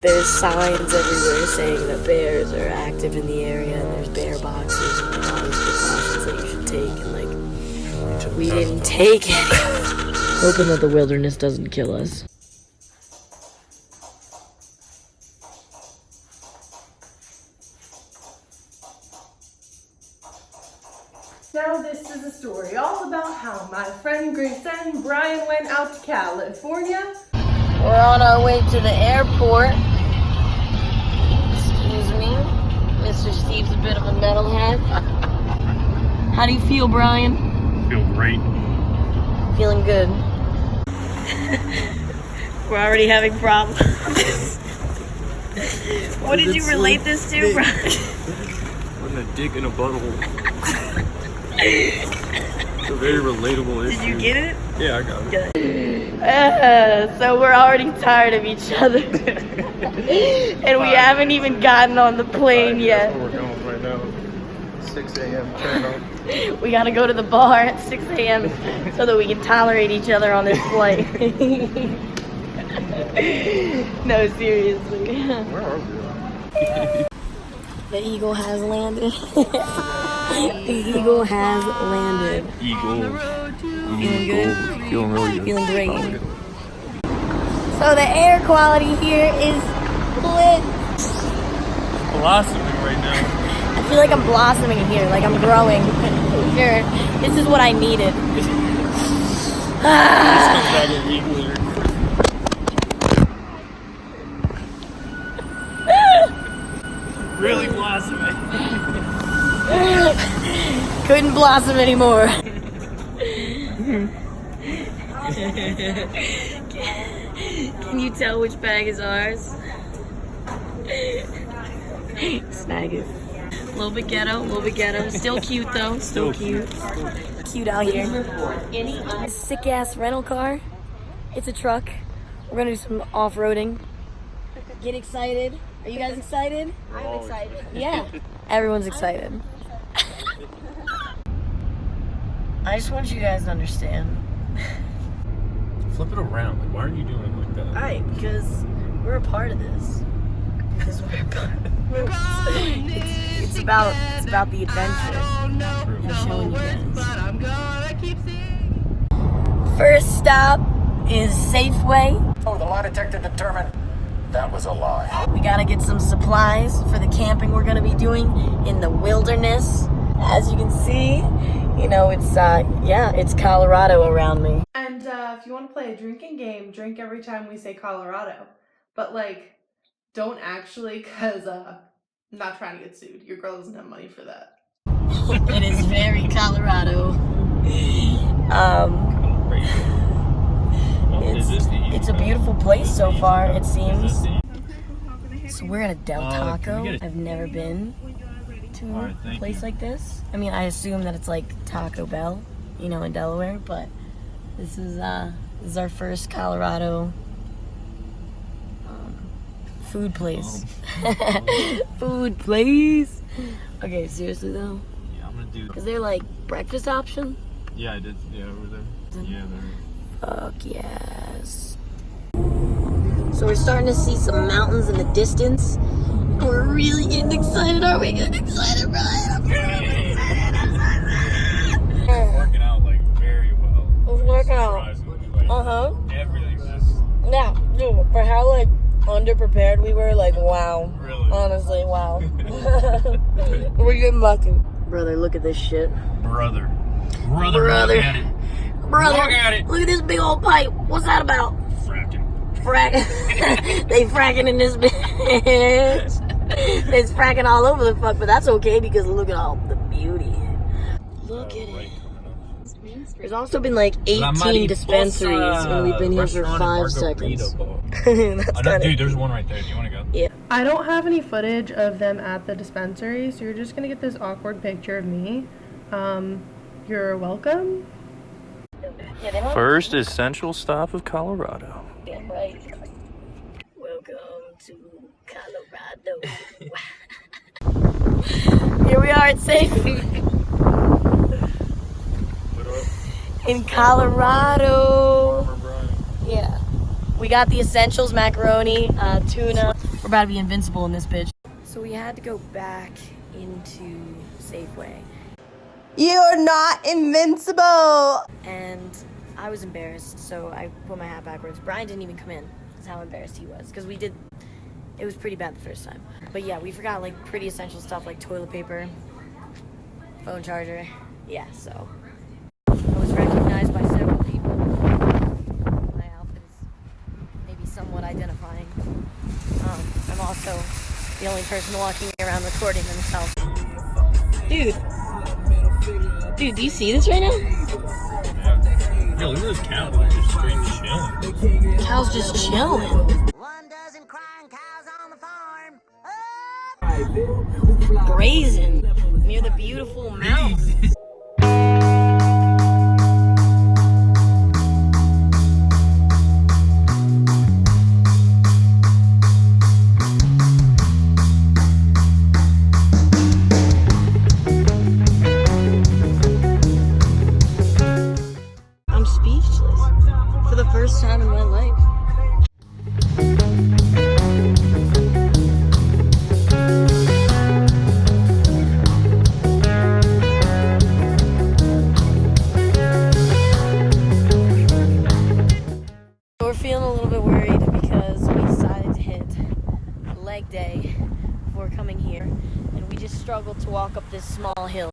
There's signs everywhere saying that bears are active in the area, and there's bear boxes and like all these precautions that you should take, and like we didn't take it. Hoping that the wilderness doesn't kill us. Now this is a story all about how my friend Grace and Brian went out to California. We're on our way to the airport. Excuse me. Mr. Steve's a bit of a metalhead. How do you feel, Brian? Feel great. Feeling good. We're already having problems. What did you relate this to, Brian? Putting a dick in a butthole. It's a very relatable issue. Did you get it? Yeah, I got it. So we're already tired of each other. And we haven't even gotten on the plane yet. That's where we're going right now. 6 a.m. turn on. We gotta go to the bar at 6 a.m. so that we can tolerate each other on this flight. No, seriously. Where are we? The eagle has landed. The eagle has landed. Eagle. Feeling good? Feeling really good. Feeling great. So the air quality here is lit. Blossoming right now. I feel like I'm blossoming in here, like I'm growing. Sure, this is what I needed. This comes out of eagle here. Really blossoming. Couldn't blossom anymore. Can you tell which bag is ours? Snag it. A little bit ghetto, Still cute though, still cute. Cute out here. Sick ass rental car. It's a truck. We're gonna do some off-roading. Get excited. Are you guys excited? I'm excited. Yeah, everyone's excited. I just want you guys to understand. Flip it around. Like, why are you doing it like that? Alright, because we're a part of this. Because we're a part of this. It's about the adventure. I'm showing you guys. First stop is Safeway. Oh, the lie detector determined that was a lie. We gotta get some supplies for the camping we're gonna be doing in the wilderness. As you can see, you know, it's Colorado around me. And if you want to play a drinking game, drink every time we say Colorado. But like, don't actually, because I'm not trying to get sued. Your girl doesn't have money for that. It is very Colorado. It's a beautiful place so far, it seems. So we're at a Del Taco. I've never been to a place like this. I mean, I assume that it's like Taco Bell, you know, in Delaware, but this is our first Colorado food place. Food place. Okay, seriously though. Yeah, I'm gonna do. Is there like breakfast option? Yeah, I did. Yeah, over there. Yeah, there. Fuck yes. So we're starting to see some mountains in the distance. We're really getting excited. Are we getting excited, Brian? I'm really excited. Working out like very well. It's working out. Surprisingly, like, everything's just Yeah, dude, for how like underprepared we were, like wow. really. Honestly, wow. We're getting lucky. Brother, look at this shit. Brother. Brother. Look at it. Brother, Look at it. Look at this big old pipe. What's that about? Fracking. They fracking in this bitch. It's fracking all over the fuck, but that's okay because look at all the beauty. Look at it. There's also been like 18 dispensaries and we've been here for 5 seconds. Dude, there's one right there. Do you want to go? Yeah. I don't have any footage of them at the dispensary, so you're just going to get this awkward picture of me. You're welcome. Yeah, First essential stop of Colorado. Damn right. Welcome to Colorado. Here we are at Safety. In Colorado. Yeah. We got the essentials, macaroni, tuna. We're about to be invincible in this bitch. So we had to go back into Safeway. You're not invincible! And I was embarrassed, so I put my hat backwards. Brian didn't even come in. That's how embarrassed he was. Because it was pretty bad the first time. But yeah, we forgot like pretty essential stuff like toilet paper, phone charger. Yeah, so I was recognized by several people. My outfit is maybe somewhat identifying. I'm also the only person walking around recording themselves. Dude, do you see this right now? Yo, look at those cows. They're just straight chilling. Cows just chilling. 1 dozen crying cows on the farm. Grazing near the beautiful mountains. I'm speechless for the first time in my life. We're feeling a little bit worried because we decided to hit leg day before coming here, and we just struggled to walk up this small hill.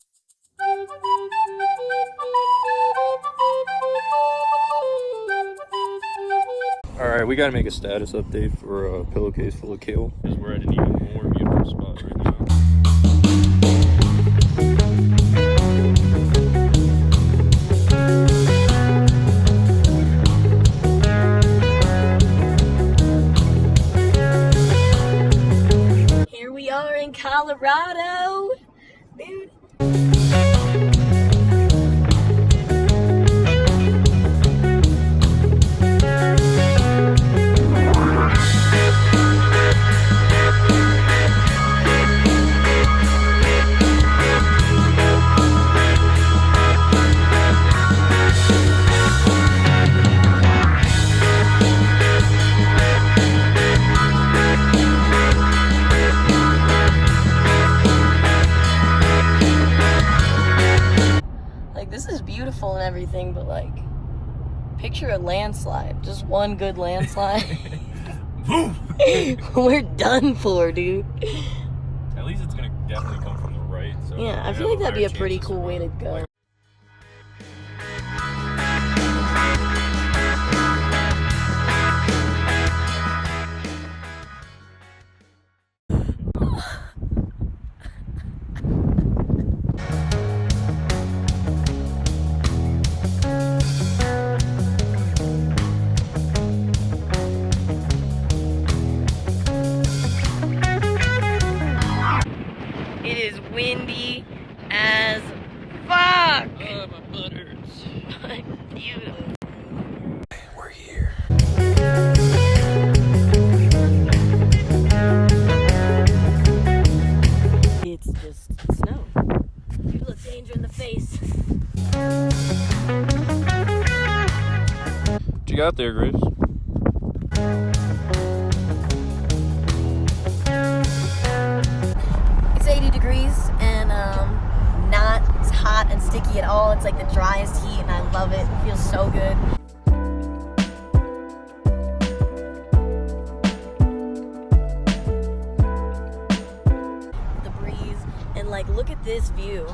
Alright, we gotta make a status update for a pillowcase full of kale. Because we're at an even more beautiful spot right now. Here we are in Colorado, dude. This is beautiful and everything, but like, picture a landslide. Just one good landslide. Boom! We're done for, dude. At least it's gonna definitely come from the right. So Yeah, I feel like that'd be a pretty cool way to go. It is windy as fuck. Oh, my butt hurts. Beautiful. We're here. It's just snow. You look danger in the face. What you got there, Grace? It's 80 degrees and not hot and sticky at all. It's like the driest heat and I love it. It feels so good. The breeze and like look at this view.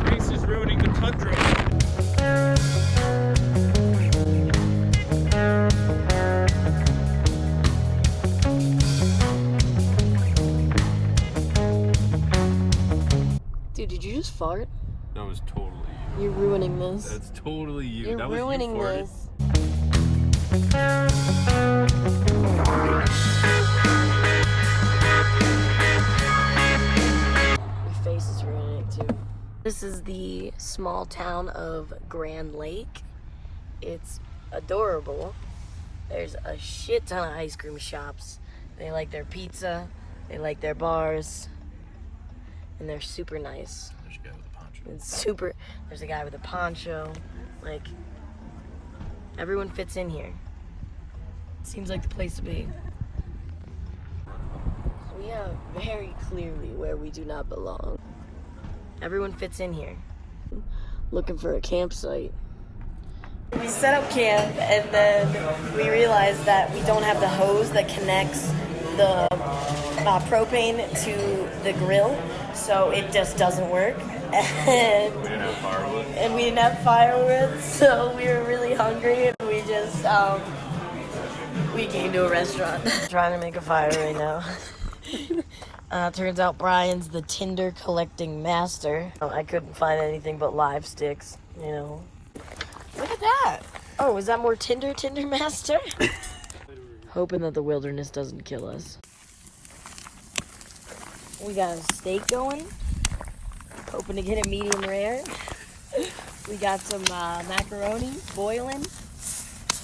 Grace is ruining the tundra. Dude, did you just fart? That was totally you. You're ruining this. That's totally you. You're That was ruining you farted. this. This is the small town of Grand Lake. It's adorable. There's a shit ton of ice cream shops. They like their pizza, they like their bars, and they're super nice. There's a guy with a poncho. There's a guy with a poncho. Like, everyone fits in here. Seems like the place to be. We are very clearly where we do not belong. Everyone fits in here. Looking for a campsite. We set up camp and then we realized that we don't have the hose that connects the propane to the grill, so it just doesn't work. And We didn't have firewood. we didn't have firewood, so we were really hungry and we just we came to a restaurant. Trying to make a fire right now. Turns out Brian's the tinder collecting master. I couldn't find anything but live sticks, you know. Look at that! Oh, is that more tinder master? Hoping that the wilderness doesn't kill us. We got a steak going. Hoping to get it medium rare. We got some macaroni boiling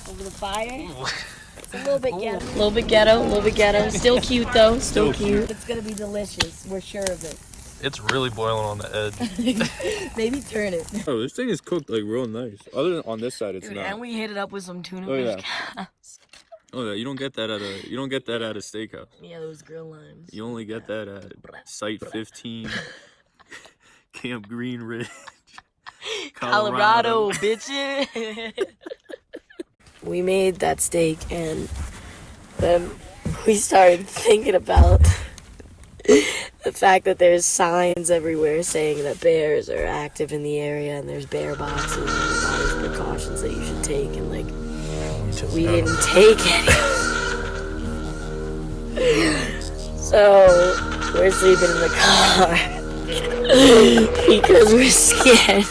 over the fire. It's a little bit ghetto. A little bit ghetto. Still cute though, still cute. It's gonna be delicious, we're sure of it. It's really boiling on the edge. Maybe turn it. Oh, this thing is cooked like real nice. Other than on this side, it's Dude, not. and we hit it up with some tuna Oh, fish yeah. cast. Oh, yeah, you don't get that at a steakhouse. Yeah, those grill lines. You only get that at Site 15, Camp Green Ridge, Colorado, bitches. We made that steak and then we started thinking about the fact that there's signs everywhere saying that bears are active in the area and there's bear boxes and all these precautions that you should take, and like we didn't take any. So we're sleeping in the car because we're scared.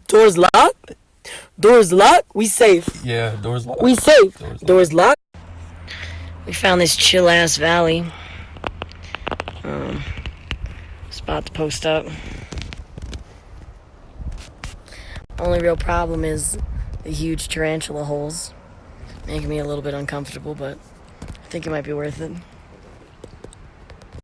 Doors locked? Doors locked? We safe. Yeah, doors locked. We safe. Doors locked. We found this chill ass valley. Spot to post up. Only real problem is the huge tarantula holes, making me a little bit uncomfortable, but I think it might be worth it.